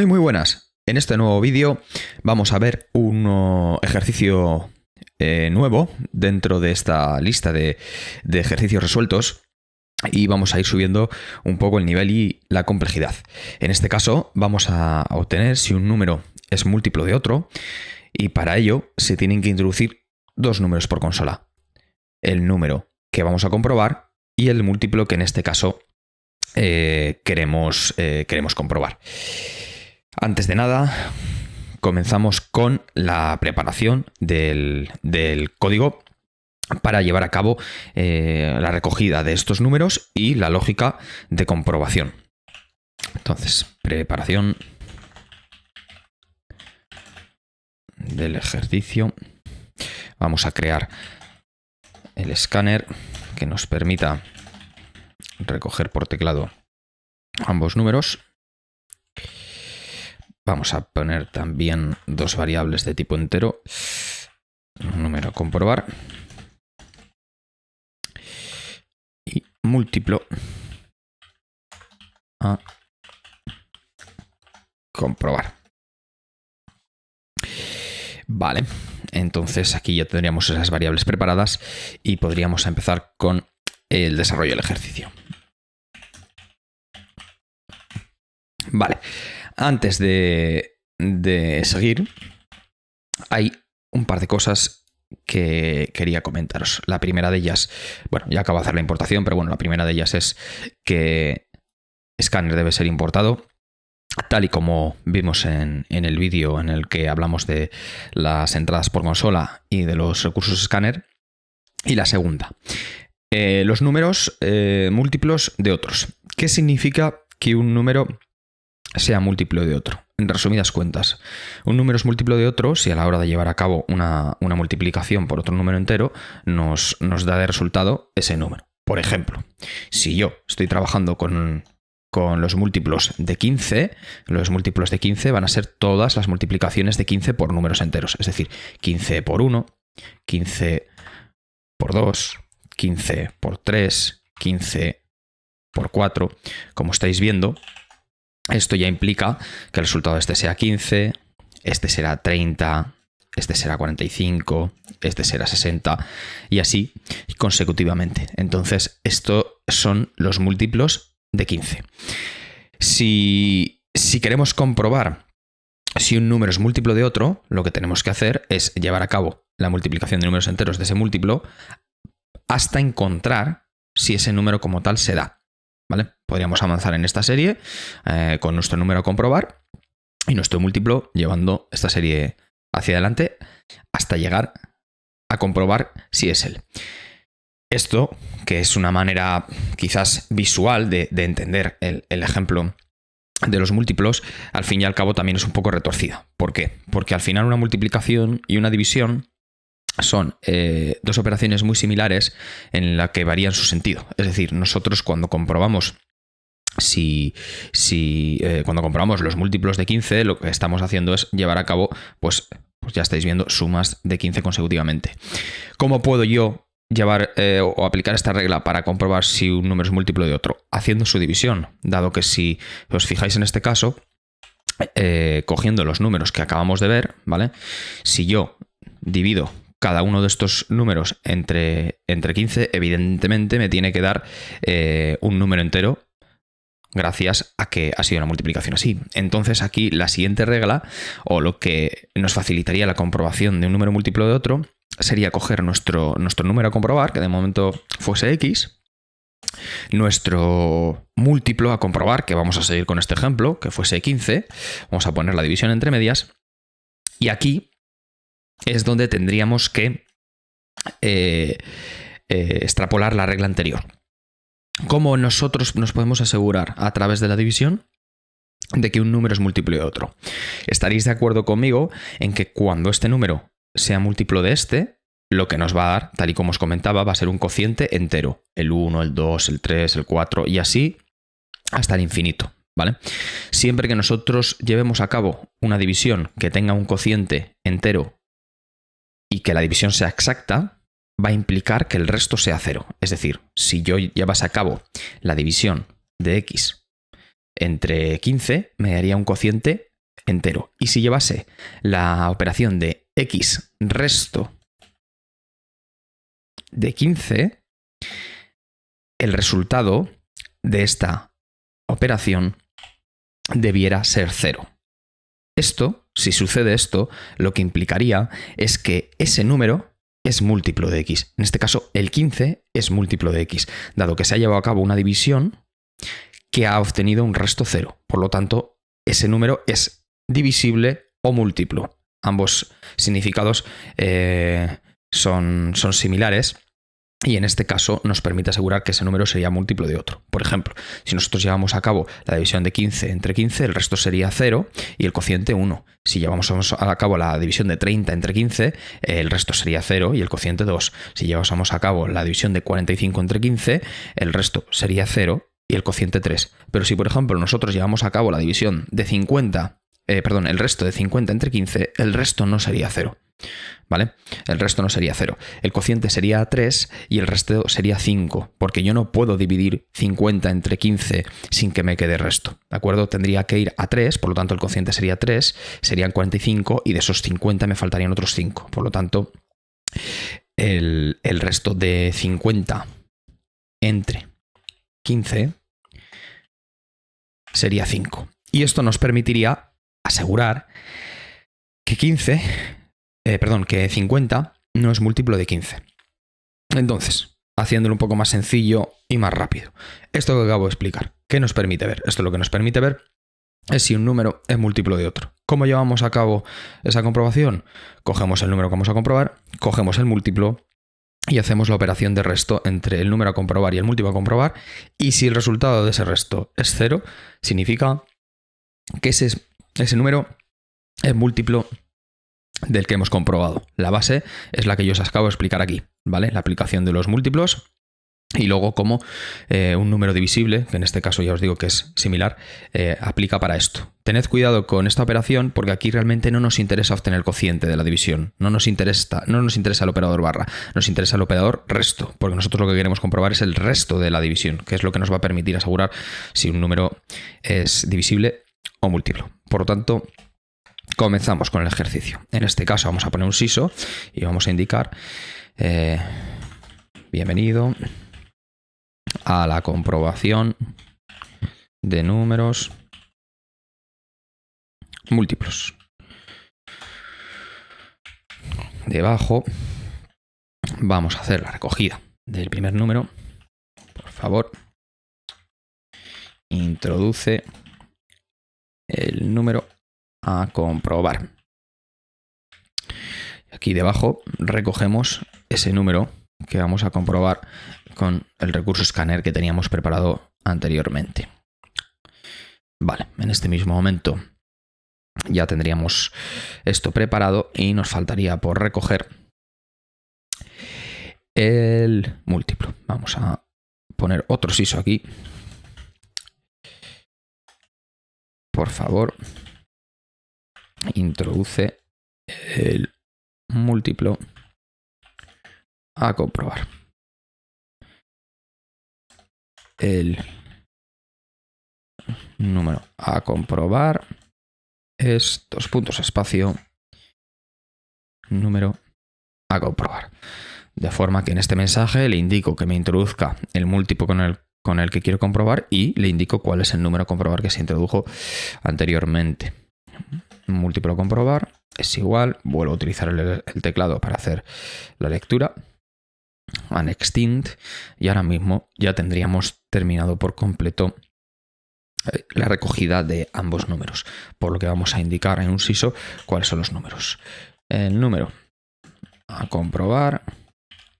Muy buenas. En este nuevo vídeo vamos a ver un ejercicio nuevo dentro de esta lista de ejercicios resueltos y vamos a ir subiendo un poco el nivel y la complejidad. En este caso vamos a obtener si un número es múltiplo de otro y para ello se tienen que introducir dos números por consola. El número que vamos a comprobar y el múltiplo que en este caso queremos comprobar. Antes de nada, comenzamos con la preparación del código para llevar a cabo la recogida de estos números y la lógica de comprobación. Entonces, preparación del ejercicio. Vamos a crear el escáner que nos permita recoger por teclado ambos números. Vamos a poner también dos variables de tipo entero. Un número a comprobar y múltiplo a comprobar. Vale, entonces aquí ya tendríamos esas variables preparadas y podríamos empezar con el desarrollo del ejercicio. Vale, antes de seguir, hay un par de cosas que quería comentaros. La primera de ellas, bueno, ya acabo de hacer la importación, pero bueno, la primera de ellas es que Scanner debe ser importado, tal y como vimos en el vídeo en el que hablamos de las entradas por consola y de los recursos Scanner. Y la segunda, los números múltiplos de otros. ¿Qué significa que un número sea múltiplo de otro? En resumidas cuentas, un número es múltiplo de otro si a la hora de llevar a cabo una multiplicación por otro número entero nos da de resultado ese número. Por ejemplo, si yo estoy trabajando con los múltiplos de 15, los múltiplos de 15 van a ser todas las multiplicaciones de 15 por números enteros. Es decir, 15 por 1, 15 por 2, 15 por 3, 15 por 4. Como estáis viendo, esto ya implica que el resultado de este sea 15, este será 30, este será 45, este será 60 y así consecutivamente. Entonces, estos son los múltiplos de 15. Si queremos comprobar si un número es múltiplo de otro, lo que tenemos que hacer es llevar a cabo la multiplicación de números enteros de ese múltiplo hasta encontrar si ese número como tal se da. ¿Vale? Podríamos avanzar en esta serie con nuestro número a comprobar y nuestro múltiplo llevando esta serie hacia adelante hasta llegar a comprobar si es él. Esto, que es una manera quizás visual de entender el ejemplo de los múltiplos, al fin y al cabo también es un poco retorcida. ¿Por qué? Porque al final una multiplicación y una división son dos operaciones muy similares en la que varían su sentido. Es decir, nosotros cuando comprobamos cuando comprobamos los múltiplos de 15, lo que estamos haciendo es llevar a cabo, pues ya estáis viendo, sumas de 15 consecutivamente. ¿Cómo puedo yo llevar o aplicar esta regla para comprobar si un número es múltiplo de otro? Haciendo su división, dado que si os fijáis en este caso, cogiendo los números que acabamos de ver, ¿vale? Si yo divido cada uno de estos números entre 15, evidentemente me tiene que dar un número entero gracias a que ha sido una multiplicación así. Entonces aquí la siguiente regla, o lo que nos facilitaría la comprobación de un número múltiplo de otro, sería coger nuestro número a comprobar, que de momento fuese x, nuestro múltiplo a comprobar, que vamos a seguir con este ejemplo, que fuese 15, vamos a poner la división entre medias, y aquí es donde tendríamos que extrapolar la regla anterior. ¿Cómo nosotros nos podemos asegurar a través de la división de que un número es múltiplo de otro? Estaréis de acuerdo conmigo en que cuando este número sea múltiplo de este, lo que nos va a dar, tal y como os comentaba, va a ser un cociente entero. El 1, el 2, el 3, el 4 y así hasta el infinito, ¿vale? Siempre que nosotros llevemos a cabo una división que tenga un cociente entero y que la división sea exacta, va a implicar que el resto sea 0. Es decir, si yo llevase a cabo la división de x entre 15, me daría un cociente entero. Y si llevase la operación de x resto de 15, el resultado de esta operación debiera ser 0. Esto, si sucede esto, lo que implicaría es que ese número es múltiplo de x. En este caso, el 15 es múltiplo de x, dado que se ha llevado a cabo una división que ha obtenido un resto 0. Por lo tanto, ese número es divisible o múltiplo. Ambos significados son similares. Y en este caso nos permite asegurar que ese número sería múltiplo de otro. Por ejemplo, si nosotros llevamos a cabo la división de 15 entre 15, el resto sería 0 y el cociente 1. Si llevamos a cabo la división de 30 entre 15, el resto sería 0 y el cociente 2. Si llevamos a cabo la división de 45 entre 15, el resto sería 0 y el cociente 3. Pero si, por ejemplo, nosotros llevamos a cabo la división de el resto de 50 entre 15, el resto no sería 0. ¿Vale? El resto no sería 0. El cociente sería 3 y el resto sería 5, porque yo no puedo dividir 50 entre 15 sin que me quede resto. ¿De acuerdo? Tendría que ir a 3, por lo tanto el cociente sería 3, serían 45 y de esos 50 me faltarían otros 5. Por lo tanto, el resto de 50 entre 15 sería 5. Y esto nos permitiría asegurar que 50 no es múltiplo de 15. Entonces, haciéndolo un poco más sencillo y más rápido. Esto que acabo de explicar, ¿qué nos permite ver? Esto lo que nos permite ver es si un número es múltiplo de otro. ¿Cómo llevamos a cabo esa comprobación? Cogemos el número que vamos a comprobar, cogemos el múltiplo y hacemos la operación de resto entre el número a comprobar y el múltiplo a comprobar. Y si el resultado de ese resto es 0, significa que ese número es múltiplo del que hemos comprobado. La base es la que yo os acabo de explicar aquí, ¿vale? La aplicación de los múltiplos y luego cómo un número divisible, que en este caso ya os digo que es similar, aplica para esto. Tened cuidado con esta operación porque aquí realmente no nos interesa obtener el cociente de la división, no nos interesa el operador barra, nos interesa el operador resto, porque nosotros lo que queremos comprobar es el resto de la división, que es lo que nos va a permitir asegurar si un número es divisible o múltiplo. Por lo tanto, comenzamos con el ejercicio. En este caso vamos a poner un SISO y vamos a indicar bienvenido a la comprobación de números múltiplos. Debajo vamos a hacer la recogida del primer número. Por favor, introduce el número a comprobar. Aquí debajo recogemos ese número que vamos a comprobar con el recurso escáner que teníamos preparado anteriormente. Vale, en este mismo momento ya tendríamos esto preparado y nos faltaría por recoger el múltiplo. Vamos a poner otro SISO aquí. Por favor, introduce el múltiplo a comprobar. El número a comprobar es número a comprobar. De forma que en este mensaje le indico que me introduzca el múltiplo con el que quiero comprobar y le indico cuál es el número a comprobar que se introdujo anteriormente. Múltiplo a comprobar es igual, vuelvo a utilizar el teclado para hacer la lectura, unextend, y ahora mismo ya tendríamos terminado por completo la recogida de ambos números, por lo que vamos a indicar en un SISO cuáles son los números. El número a comprobar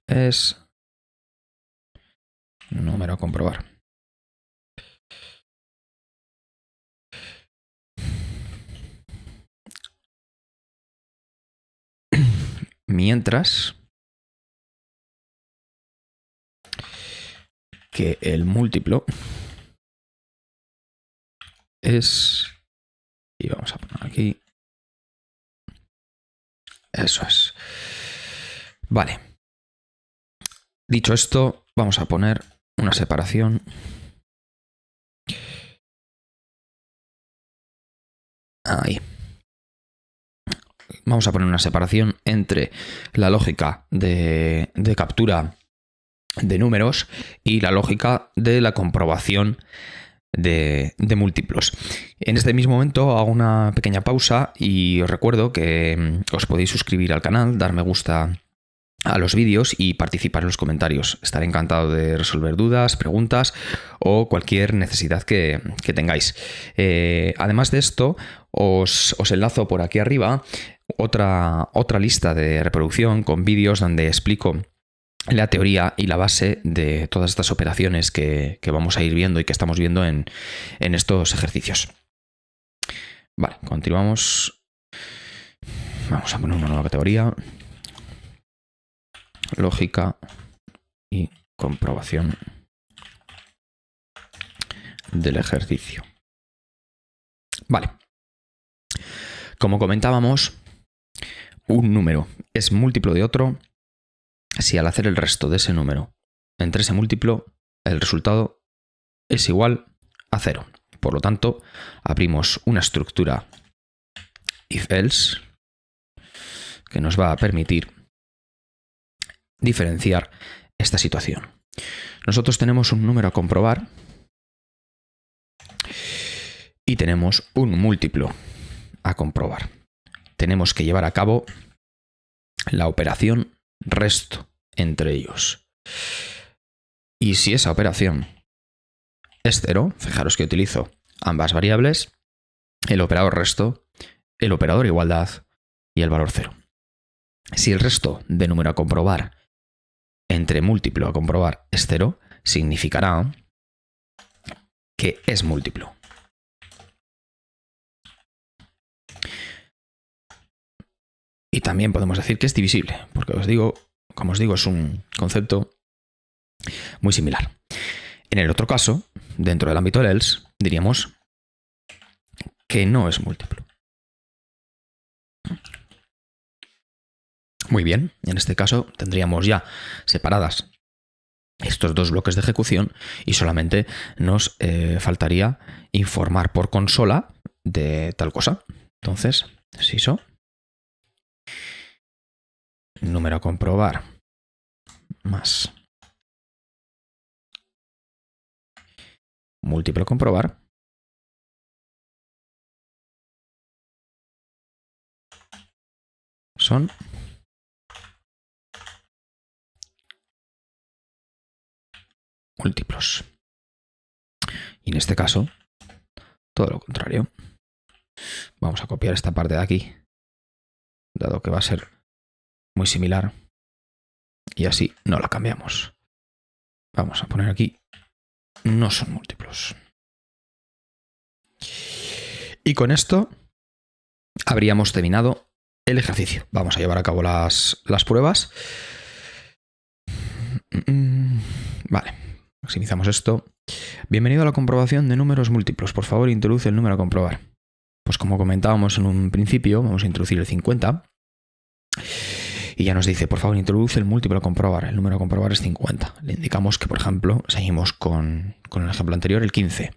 es número a comprobar. Mientras que el múltiplo es, y vamos a poner aquí, eso es. Vale. Dicho esto, vamos a poner una separación ahí. vamos a poner una separación entre la lógica de captura de números y la lógica de la comprobación de múltiplos. En este mismo momento hago una pequeña pausa y os recuerdo que os podéis suscribir al canal, dar me gusta a los vídeos y participar en los comentarios. Estaré encantado de resolver dudas, preguntas o cualquier necesidad que tengáis. Además de esto, os enlazo por aquí arriba otra lista de reproducción con vídeos donde explico la teoría y la base de todas estas operaciones que vamos a ir viendo y que estamos viendo en estos ejercicios. Vale, continuamos. Vamos a poner una nueva categoría. Lógica y comprobación del ejercicio. Vale. Como comentábamos, un número es múltiplo de otro si al hacer el resto de ese número entre ese múltiplo, el resultado es igual a 0. Por lo tanto, abrimos una estructura if-else que nos va a permitir diferenciar esta situación. Nosotros tenemos un número a comprobar y tenemos un múltiplo a comprobar. Tenemos que llevar a cabo la operación resto entre ellos. Y si esa operación es 0, fijaros que utilizo ambas variables, el operador resto, el operador igualdad y el valor 0. Si el resto de número a comprobar entre múltiplo a comprobar es 0, significará que es múltiplo. Y también podemos decir que es divisible, porque como os digo, es un concepto muy similar. En el otro caso, dentro del ámbito del else, diríamos que no es múltiplo. Muy bien, en este caso tendríamos ya separadas estos dos bloques de ejecución y solamente nos faltaría informar por consola de tal cosa. Entonces, syso número a comprobar más múltiplo a comprobar son múltiplos. Y en este caso, todo lo contrario. Vamos a copiar esta parte de aquí, dado que va a ser muy similar, y así no la cambiamos. Vamos a poner aquí, no son múltiplos. Y con esto habríamos terminado el ejercicio. Vamos a llevar a cabo las pruebas. Vale, maximizamos esto. Bienvenido a la comprobación de números múltiplos. Por favor, introduce el número a comprobar. Pues como comentábamos en un principio, vamos a introducir el 50. Y ya nos dice, por favor, introduce el múltiplo a comprobar. El número a comprobar es 50. Le indicamos que, por ejemplo, seguimos con el ejemplo anterior, el 15.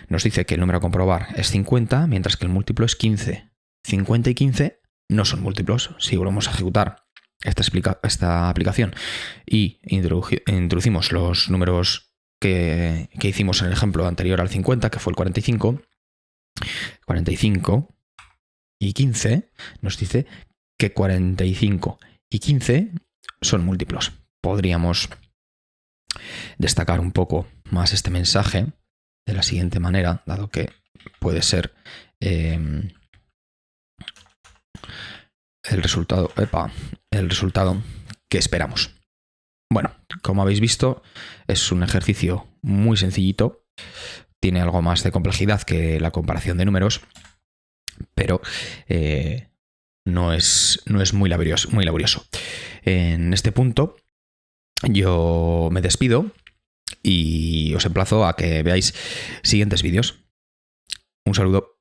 Nos dice que el número a comprobar es 50, mientras que el múltiplo es 15. 50 y 15 no son múltiplos. Si volvemos a ejecutar esta aplicación y introducimos los números que hicimos en el ejemplo anterior al 50, que fue el 45, 45 y 15, nos dice que 45 y 15 son múltiplos. Podríamos destacar un poco más este mensaje de la siguiente manera, dado que puede ser el resultado que esperamos. Bueno, como habéis visto, es un ejercicio muy sencillito. Tiene algo más de complejidad que la comparación de números, pero no es muy laborioso. En este punto yo me despido y os emplazo a que veáis siguientes vídeos. Un saludo.